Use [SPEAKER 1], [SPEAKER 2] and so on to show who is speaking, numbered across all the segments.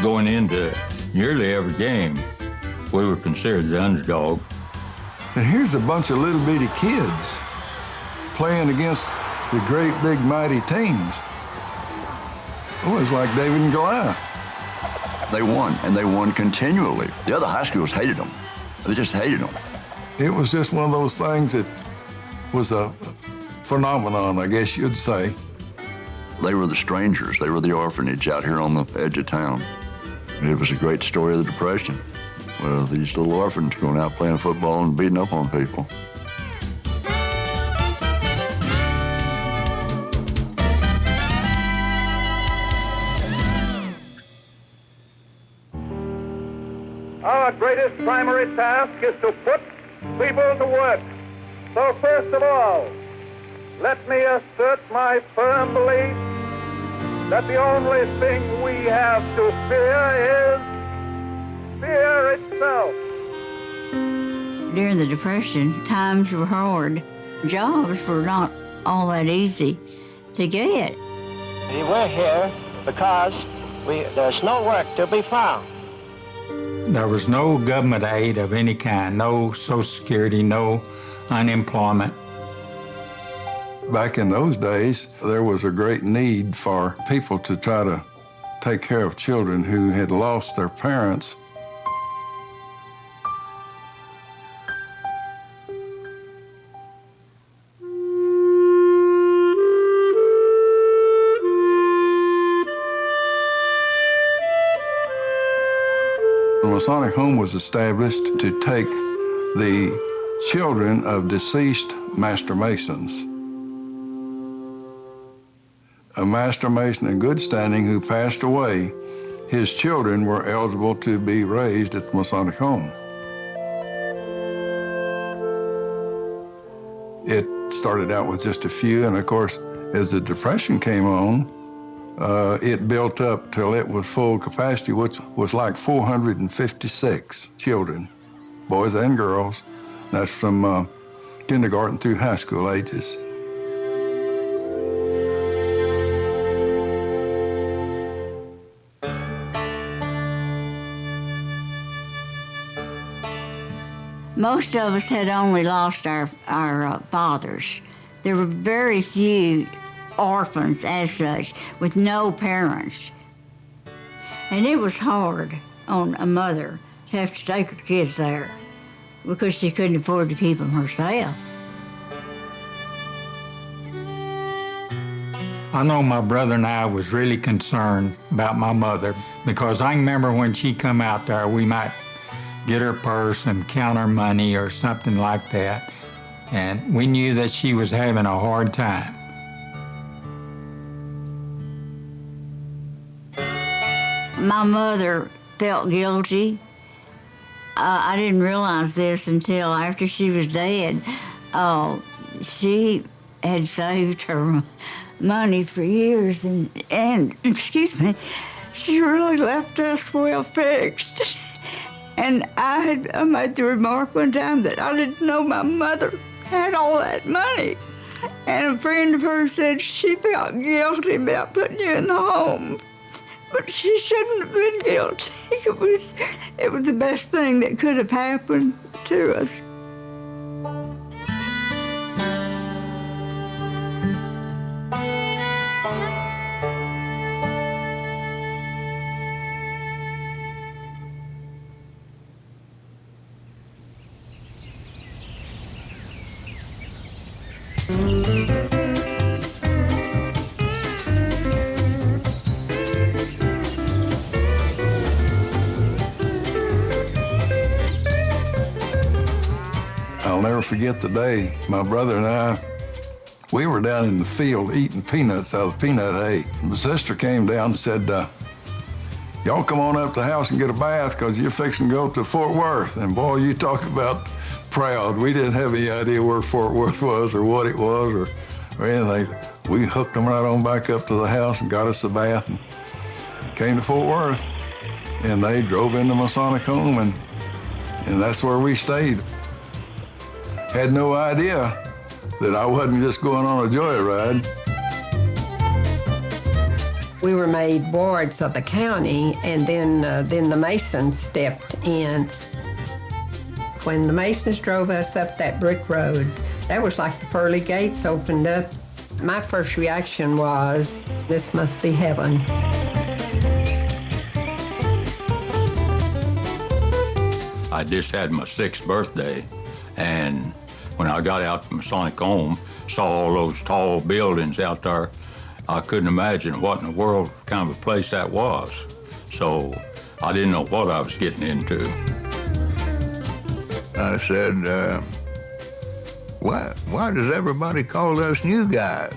[SPEAKER 1] Going into nearly every game, we were considered the underdog.
[SPEAKER 2] And here's a bunch of little bitty kids playing against the great big mighty teams. Oh, it was like David and Goliath.
[SPEAKER 3] They won, and they won continually. The other high schools hated them. They just hated them.
[SPEAKER 2] It was just one of those things that was a phenomenon, I guess you'd say.
[SPEAKER 3] They were the strangers. They were the orphanage out here on the edge of town. It was a great story of the Depression. Well, these little orphans going out playing football and beating up on people.
[SPEAKER 4] Our greatest primary task is to put people to work. So first of all, let me assert my firm belief that the only thing we have to fear is fear itself.
[SPEAKER 5] During the Depression, times were hard. Jobs were not all that easy to get.
[SPEAKER 6] We're here because there's no work to be found.
[SPEAKER 7] There was no government aid of any kind, no Social Security, no unemployment.
[SPEAKER 2] Back in those days, there was a great need for people to try to take care of children who had lost their parents. The Masonic Home was established to take the children of deceased Master Masons. A Master Mason in good standing who passed away, his children were eligible to be raised at the Masonic Home. It started out with just a few, and of course, as the Depression came on, it built up till it was full capacity, which was like 456 children, boys and girls. That's from kindergarten through high school ages.
[SPEAKER 5] Most of us had only lost our fathers. There were very few orphans as such, with no parents. And it was hard on a mother to have to take her kids there because she couldn't afford to keep them herself.
[SPEAKER 7] I know my brother and I was really concerned about my mother because I remember when she come out there, we might get her purse and count her money or something like that. And we knew that she was having a hard time.
[SPEAKER 5] My mother felt guilty. I didn't realize this until after she was dead. She had saved her money for years, and excuse me, she really left us well fixed. And I made the remark one time that I didn't know my mother had all that money. And a friend of hers said she felt guilty about putting you in the home. But she shouldn't have been guilty. It was the best thing that could have happened to us.
[SPEAKER 2] I'll never forget the day my brother and I, we were down in the field eating peanuts out of peanut hay. My sister came down and said, y'all come on up to the house and get a bath because you're fixing to go to Fort Worth. And boy, you talk about proud. We didn't have any idea where Fort Worth was or what it was or anything. We hooked them right on back up to the house and got us a bath and came to Fort Worth. And they drove into Masonic Home and that's where we stayed. Had no idea that I wasn't just going on a joyride.
[SPEAKER 8] We were made wards of the county, and then the Masons stepped in. When the Masons drove us up that brick road, that was like the pearly gates opened up. My first reaction was, this must be heaven.
[SPEAKER 1] I just had my 6th birthday, and when I got out from Masonic Home, saw all those tall buildings out there, I couldn't imagine what in the world kind of a place that was. So I didn't know what I was getting into.
[SPEAKER 9] I said, why does everybody call us new guys?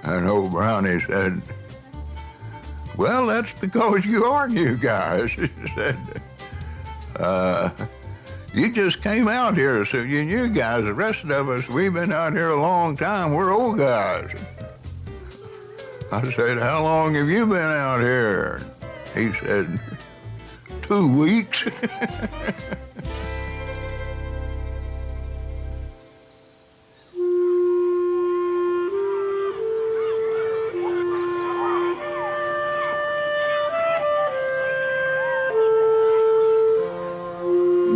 [SPEAKER 9] And old Brownie said, well, that's because you are new guys. He said, you just came out here, so you new guys. The rest of us, we've been out here a long time. We're old guys. I said, how long have you been out here? He said, 2 weeks.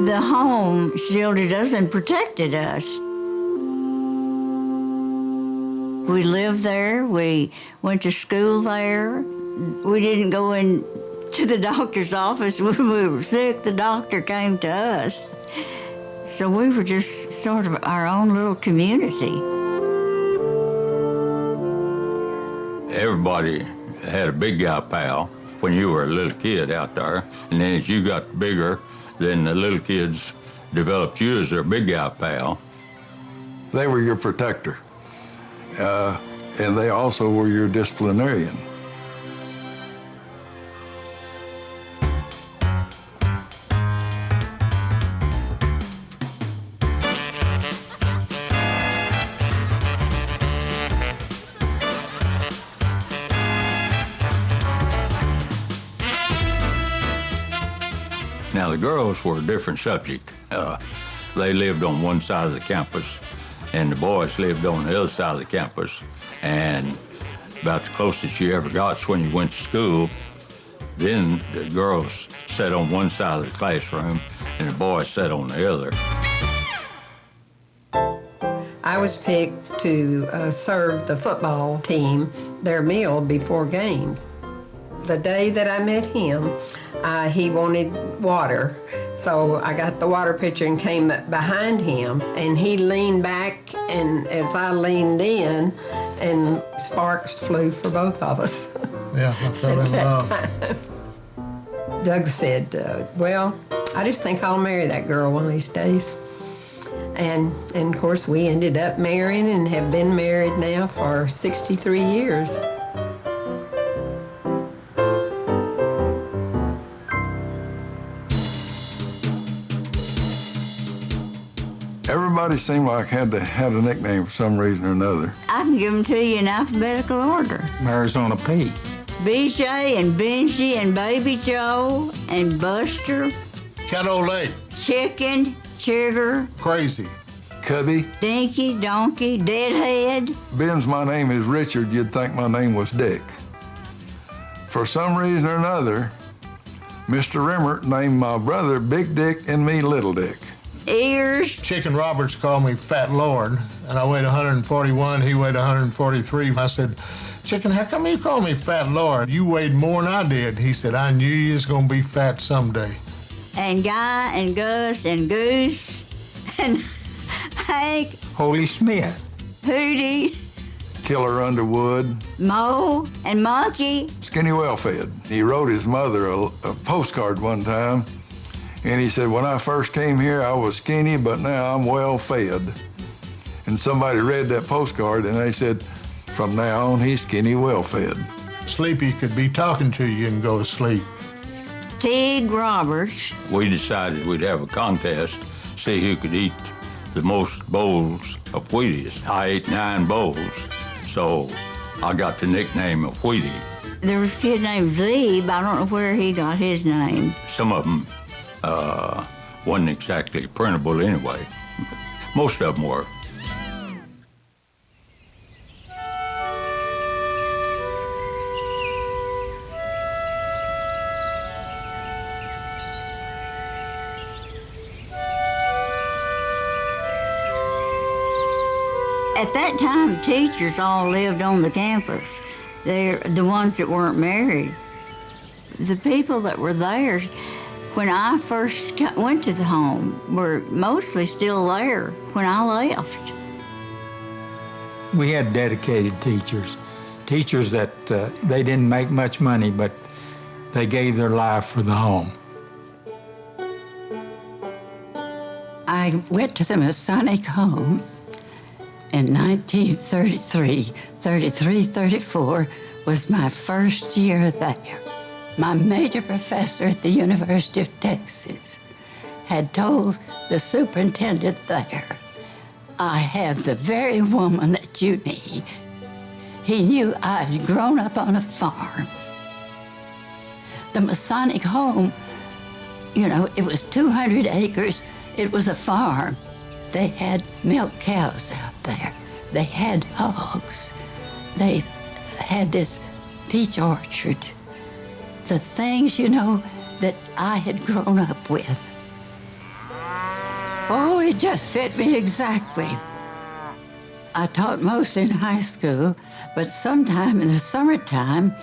[SPEAKER 5] The home shielded us and protected us. We lived there. We went to school there. We didn't go in to the doctor's office when we were sick. The doctor came to us. So we were just sort of our own little community.
[SPEAKER 1] Everybody had a big guy pal when you were a little kid out there, and then as you got bigger, then the little kids developed you as their big guy pal.
[SPEAKER 2] They were your protector, and they also were your disciplinarian.
[SPEAKER 1] Now, the girls were a different subject. They lived on one side of the campus, and the boys lived on the other side of the campus. And about the closest you ever got is when you went to school. Then the girls sat on one side of the classroom, and the boys sat on the other.
[SPEAKER 8] I was picked to serve the football team their meal before games. The day that I met him, he wanted water. So I got the water pitcher and came behind him, and he leaned back, and as I leaned in, and sparks flew for both of us.
[SPEAKER 10] Yeah, I fell in love.
[SPEAKER 8] Doug said, well, I just think I'll marry that girl one of these days. And of course, we ended up marrying and have been married now for 63 years.
[SPEAKER 2] Everybody seemed like had to have a nickname for some reason or another.
[SPEAKER 5] I can give them to you in alphabetical order.
[SPEAKER 7] Arizona Pete.
[SPEAKER 5] BJ and Benji and Baby Joe and Buster.
[SPEAKER 10] Cat Olay.
[SPEAKER 5] Chicken, Sugar,
[SPEAKER 10] Crazy.
[SPEAKER 2] Cubby.
[SPEAKER 5] Dinky, Donkey, Deadhead.
[SPEAKER 2] Ben's my name is Richard, you'd think my name was Dick. For some reason or another, Mr. Remmert named my brother Big Dick and me Little Dick.
[SPEAKER 5] Ears.
[SPEAKER 10] Chicken Roberts called me Fat Lord, and I weighed 141, he weighed 143. I said, Chicken, how come you call me Fat Lord? You weighed more than I did. He said, I knew you was gonna be fat someday.
[SPEAKER 5] And Guy and Gus and Goose and Hank.
[SPEAKER 7] Holy Smith.
[SPEAKER 5] Hootie.
[SPEAKER 2] Killer Underwood.
[SPEAKER 5] Mo and Monkey.
[SPEAKER 2] Skinny Well-Fed. He wrote his mother a postcard one time, and he said, when I first came here, I was skinny, but now I'm well-fed. And somebody read that postcard, and they said, from now on, he's skinny well-fed.
[SPEAKER 10] Sleepy could be talking to you and go to sleep.
[SPEAKER 5] Tig Roberts.
[SPEAKER 1] We decided we'd have a contest, see who could eat the most bowls of Wheaties. I ate 9 bowls, so I got the nickname of Wheatie.
[SPEAKER 5] There was a kid named Zeeb. I don't know where he got his name.
[SPEAKER 1] Some of them wasn't exactly printable anyway. Most of them were.
[SPEAKER 5] At that time, teachers all lived on the campus. They're the ones that weren't married. The people that were there when I first went to the home were mostly still there when I left.
[SPEAKER 7] We had dedicated teachers that they didn't make much money, but they gave their life for the home.
[SPEAKER 11] I went to the Masonic home in 1933. 34 was my first year there. My major professor at the University of Texas had told the superintendent there, I have the very woman that you need. He knew I'd grown up on a farm. The Masonic home, you know, it was 200 acres. It was a farm. They had milk cows out there. They had hogs. They had this peach orchard. The things, you know, that I had grown up with. Oh, it just fit me exactly. I taught mostly in high school, but sometime in the summertime,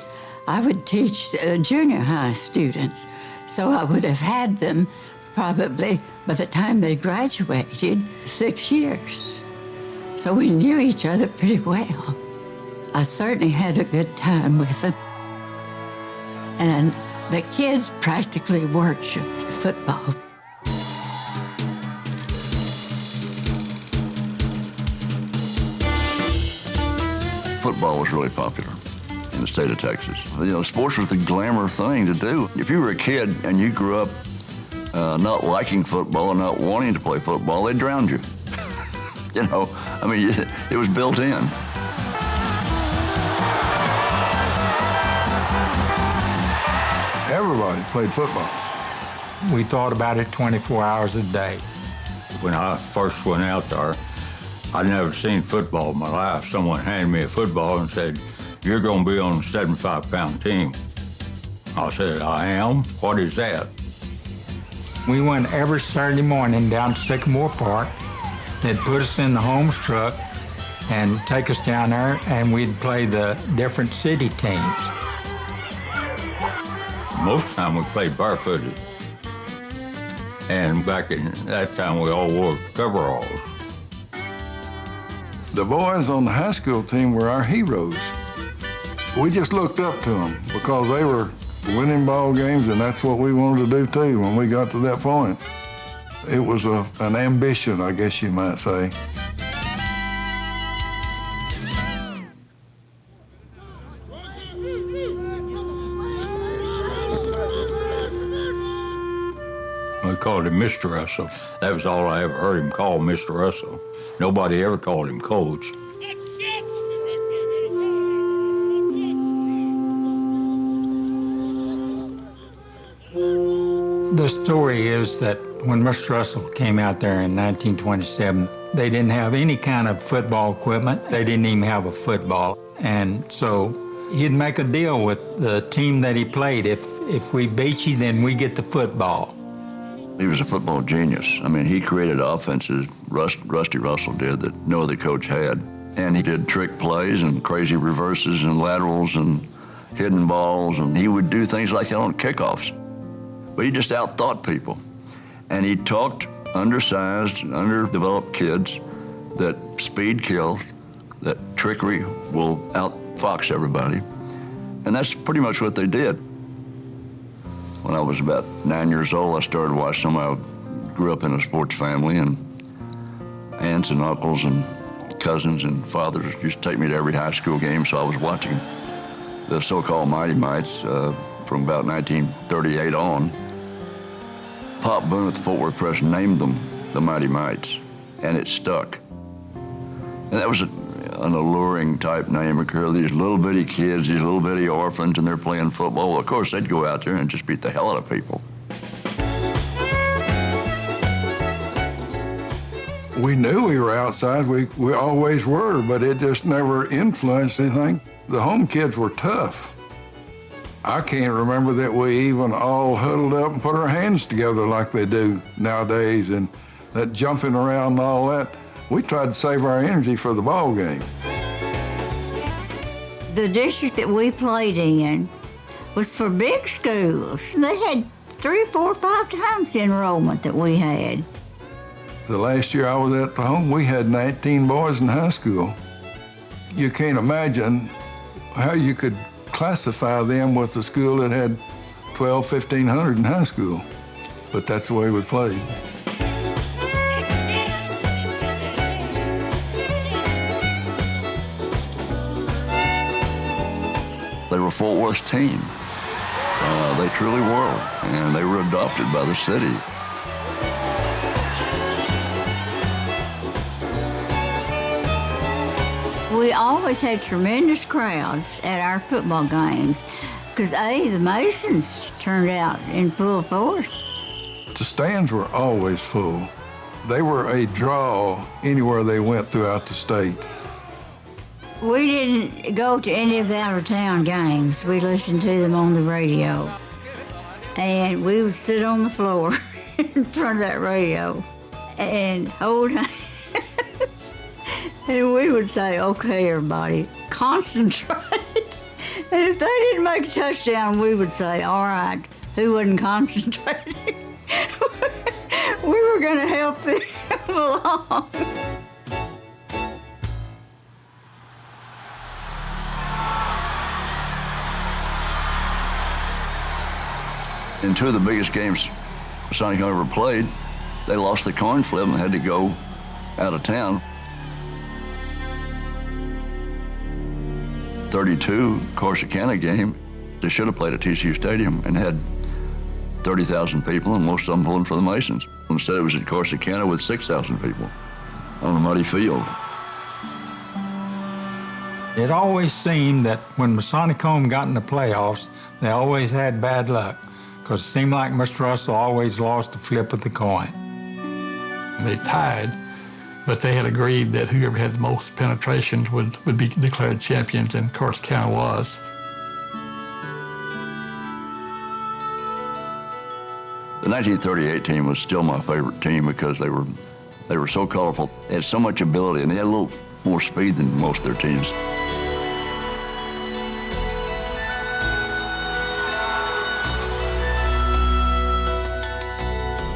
[SPEAKER 11] I would teach junior high students. So I would have had them probably by the time they graduated, 6 years. So we knew each other pretty well. I certainly had a good time with them. And the kids practically worshiped football.
[SPEAKER 3] Football was really popular in the state of Texas. You know, sports was the glamour thing to do. If you were a kid and you grew up not liking football and not wanting to play football, they drowned you. You know, I mean, it was built in.
[SPEAKER 2] Everybody played football.
[SPEAKER 7] We thought about it 24 hours a day.
[SPEAKER 1] When I first went out there, I'd never seen football in my life. Someone handed me a football and said, you're going to be on the 75-pound team. I said, I am? What is that?
[SPEAKER 7] We went every Saturday morning down to Sycamore Park. They'd put us in the Holmes truck and take us down there, and we'd play the different city teams.
[SPEAKER 1] Most of the time we played barefooted. And back in that time, we all wore coveralls.
[SPEAKER 2] The boys on the high school team were our heroes. We just looked up to them because they were winning ball games, and that's what we wanted to do too when we got to that point. It was an ambition, I guess you might say.
[SPEAKER 1] We called him Mr. Russell. That was all I ever heard him call Mr. Russell. Nobody ever called him Coach.
[SPEAKER 7] The story is that when Mr. Russell came out there in 1927, they didn't have any kind of football equipment. They didn't even have a football. And so he'd make a deal with the team that he played. If we beat you, then we get the football.
[SPEAKER 3] He was a football genius. I mean, he created offenses, Rusty Russell did, that no other coach had. And he did trick plays and crazy reverses and laterals and hidden balls, and he would do things like that on kickoffs. But he just out-thought people. And he taught undersized and underdeveloped kids that speed kills, that trickery will out-fox everybody. And that's pretty much what they did. When I was about 9 years old, I started watching them. I grew up in a sports family, and aunts and uncles and cousins and fathers used to take me to every high school game, so I was watching the so-called Mighty Mites from about 1938 on. Pop Boone at the Fort Worth Press named them the Mighty Mites, and it stuck. And that was an alluring type name. Because these little bitty kids, these little bitty orphans, and they're playing football. Well, of course, they'd go out there and just beat the hell out of people.
[SPEAKER 2] We knew we were outside. We always were, but it just never influenced anything. The home kids were tough. I can't remember that we even all huddled up and put our hands together like they do nowadays, and that jumping around and all that. we tried to save our energy for the ball game.
[SPEAKER 5] The district that we played in was for big schools. They had 3, 4, 5 times the enrollment that we had.
[SPEAKER 2] The last year I was at the home, we had 19 boys in high school. You can't imagine how you could classify them with a school that had 12, 1,500 in high school. But that's the way we played.
[SPEAKER 3] They were Fort Worth's team. They truly were, and they were adopted by the city.
[SPEAKER 5] We always had tremendous crowds at our football games because, the Masons turned out in full force.
[SPEAKER 2] The stands were always full. They were a draw anywhere they went throughout the state.
[SPEAKER 5] We didn't go to any of the out-of-town games. We listened to them on the radio. And we would sit on the floor in front of that radio and hold hands. And we would say, okay, everybody, concentrate. And if they didn't make a touchdown, we would say, all right, who wasn't concentrating? We were going to help them along.
[SPEAKER 3] In 2 of the biggest games Sonic ever played, they lost the coin flip and had to go out of town. 32 Corsicana game, they should have played at TCU Stadium and had 30,000 people, and most of them pulling for the Masons. Instead, it was at Corsicana with 6,000 people on a muddy field.
[SPEAKER 7] It always seemed that when Masonic Home got in the playoffs, they always had bad luck, because it seemed like Mr. Russell always lost the flip of the coin.
[SPEAKER 12] They tied, but they had agreed that whoever had the most penetrations would be declared champions, and Corsicana was.
[SPEAKER 3] The 1938 team was still my favorite team because they were so colorful. They had so much ability, and they had a little more speed than most of their teams.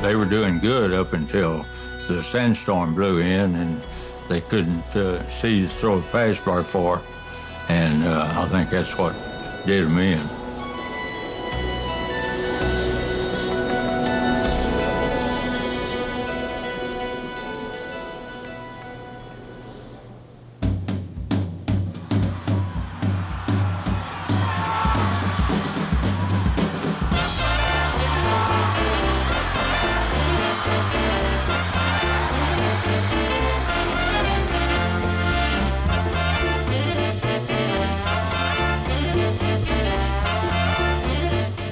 [SPEAKER 1] They were doing good up until the sandstorm blew in and they couldn't see to throw the pass very far. And I think that's what did them in.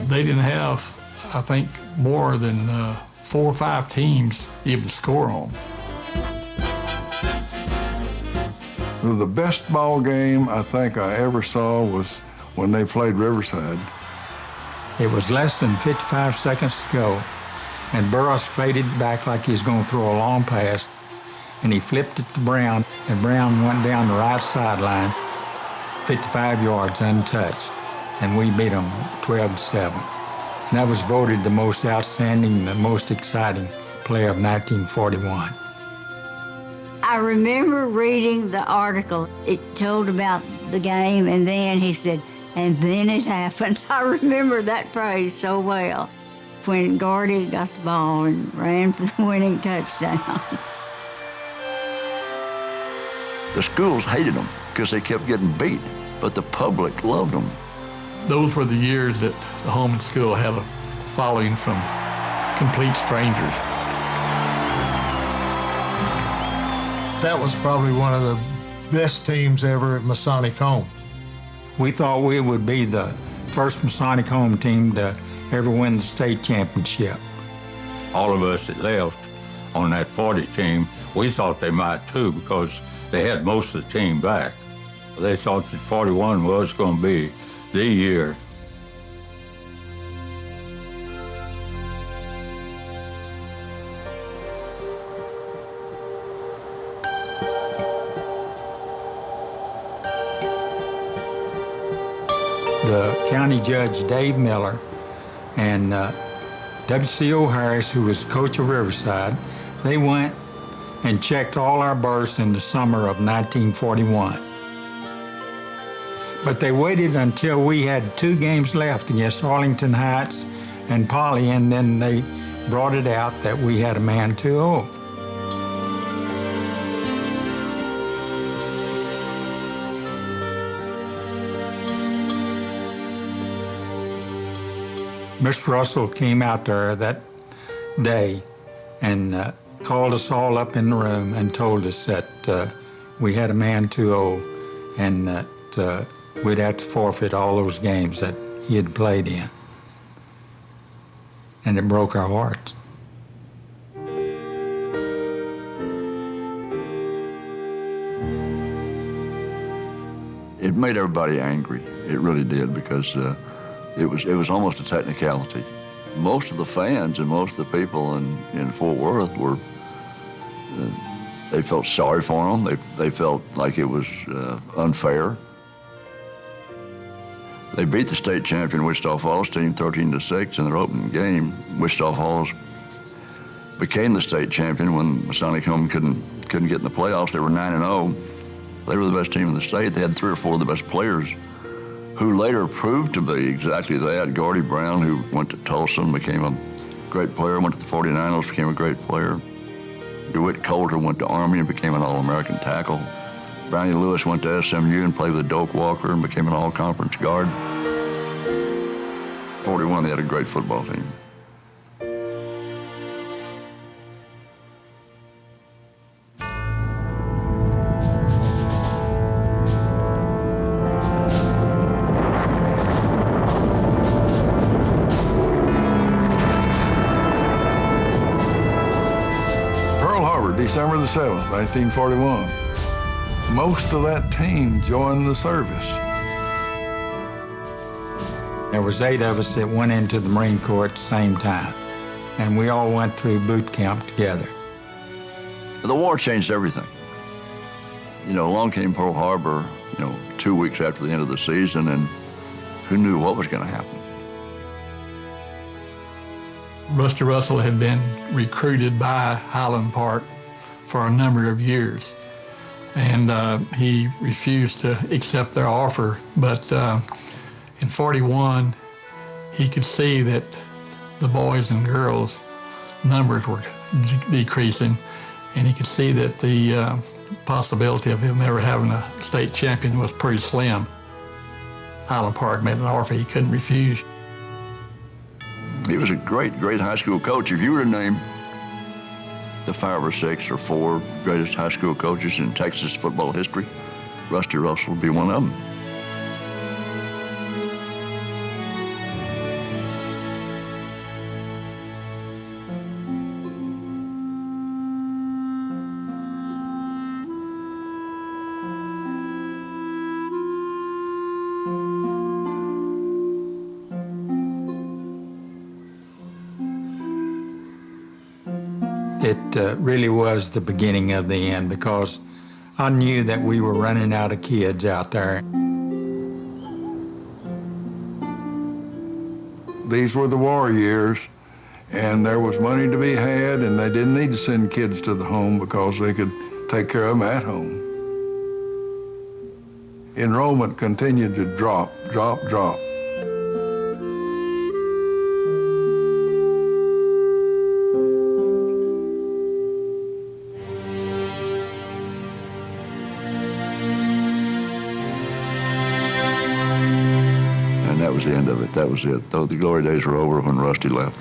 [SPEAKER 12] They didn't have, I think, more than 4 or 5 teams able to score on.
[SPEAKER 2] The best ball game I think I ever saw was when they played Riverside.
[SPEAKER 7] It was less than 55 seconds to go, and Burroughs faded back like he was going to throw a long pass, and he flipped it to Brown, and Brown went down the right sideline, 55 yards untouched, and we beat them 12-7. And that was voted the most outstanding, the most exciting play of 1941.
[SPEAKER 5] I remember reading the article. It told about the game, and then he said, and then it happened. I remember that phrase so well. When Gordy got the ball and ran for the winning touchdown.
[SPEAKER 3] The schools hated them because they kept getting beat, but the public loved them.
[SPEAKER 12] Those were the years that the home and school had a following from complete strangers.
[SPEAKER 10] That was probably one of the best teams ever at Masonic Home.
[SPEAKER 7] We thought we would be the first Masonic Home team to ever win the state championship.
[SPEAKER 1] All of us that left on that 40 team, we thought they might too because they had most of the team back. They thought that 41 was going to be the year.
[SPEAKER 7] the county judge, Dave Miller, and W.C.O. Harris, who was coach of Riverside. They went and checked all our berths in the summer of 1941. But they waited until we had 2 games left against Arlington Heights and Poly, and then they brought it out that we had a man 2-0. Mr. Russell came out there that day and called us all up in the room and told us that we had a man 2-0 and that we'd have to forfeit all those games that he had played in. And it broke our hearts.
[SPEAKER 3] It made everybody angry. It really did, because it was almost a technicality. Most of the fans and most of the people in Fort Worth were, they felt sorry for them. They felt like it was unfair. They beat the state champion Wichita Falls team 13-6 in their opening game. Wichita Falls became the state champion when Masonic Home couldn't get in the playoffs. They were 9-0. They were the best team in the state. They had 3 or 4 of the best players, who later proved to be exactly that. Gordy Brown, who went to Tulsa and became a great player, went to the 49ers, became a great player. DeWitt Coulter went to Army and became an All-American tackle. Brownie Lewis went to SMU and played with Doak Walker and became an all-conference guard. 41, they had a great football team.
[SPEAKER 2] Pearl Harbor, December the 7th, 1941. Most of that team joined the service.
[SPEAKER 7] There was 8 of us that went into the Marine Corps at the same time, and we all went through boot camp together.
[SPEAKER 3] The war changed everything. You know, along came Pearl Harbor, 2 weeks after the end of the season, and who knew what was going to happen?
[SPEAKER 12] Rusty Russell had been recruited by Highland Park for a number of years, and he refused to accept their offer. But in 41, he could see that the boys and girls numbers were decreasing, and he could see that the possibility of him ever having a state champion was pretty slim. Highland Park made an offer he couldn't refuse.
[SPEAKER 3] He was a great high school coach. If you were to name the 5 or 6 or 4 greatest high school coaches in Texas football history, Rusty Russell would be one of them.
[SPEAKER 7] It really was the beginning of the end, because I knew that we were running out of kids out there.
[SPEAKER 2] These were the war years, and there was money to be had, and they didn't need to send kids to the home because they could take care of them at home. Enrollment continued to drop.
[SPEAKER 3] And that was the end of it. That was it. Though the glory days were over when Rusty left.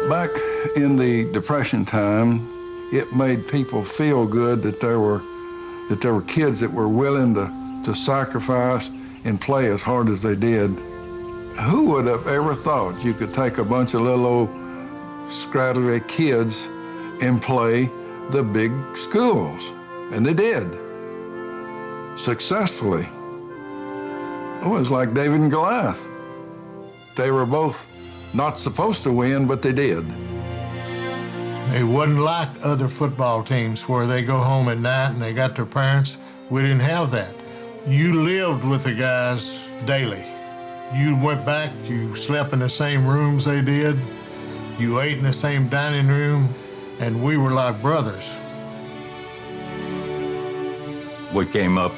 [SPEAKER 2] Back in the Depression time, it made people feel good that there were kids that were willing to sacrifice and play as hard as they did. Who would have ever thought you could take a bunch of little old scraggly kids and play the big schools, and they did, successfully. It was like David and Goliath. They were both not supposed to win, but they did.
[SPEAKER 10] It wasn't like other football teams where they go home at night and they got their parents. We didn't have that. You lived with the guys daily. You went back, you slept in the same rooms they did, you ate in the same dining room, and we were like brothers.
[SPEAKER 1] We came up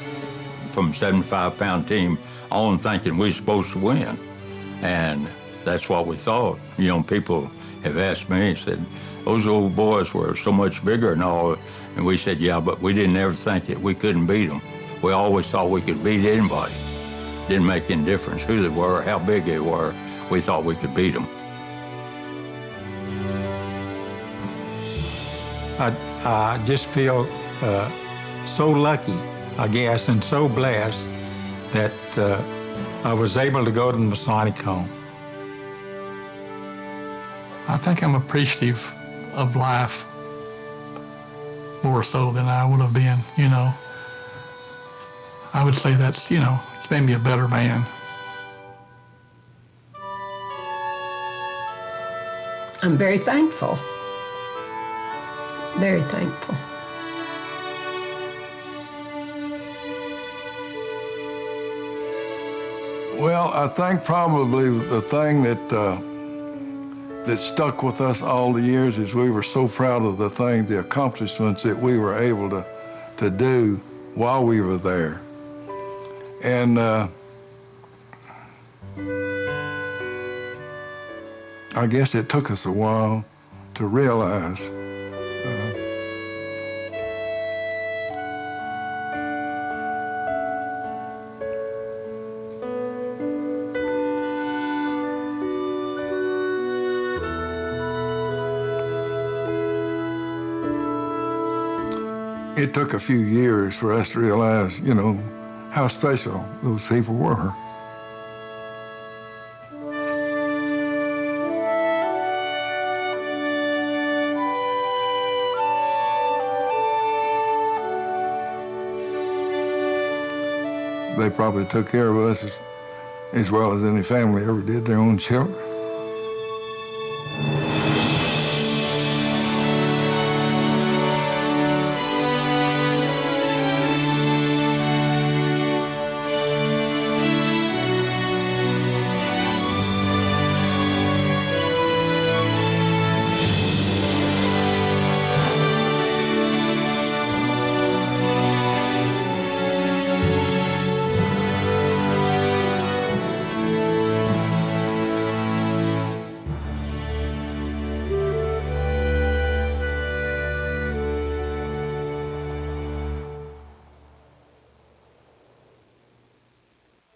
[SPEAKER 1] from 75-pound team on thinking we were supposed to win. And that's what we thought. You know, people have asked me, said, those old boys were so much bigger and all. And we said, yeah, but we didn't ever think that we couldn't beat them. We always thought we could beat anybody. Didn't make any difference who they were, how big they were. We thought we could beat them.
[SPEAKER 7] I just feel so lucky, I guess, and so blessed that I was able to go to the Masonic home.
[SPEAKER 12] I think I'm appreciative of life more so than I would have been, you know. I would say that's, you know, it's made me a better man.
[SPEAKER 8] I'm very thankful. Very thankful.
[SPEAKER 2] Well, I think probably the thing that that stuck with us all the years is we were so proud of the accomplishments that we were able to do while we were there. And I guess it took us a while to realize it took a few years for us to realize, you know, how special those people were. They probably took care of us as well as any family ever did their own children.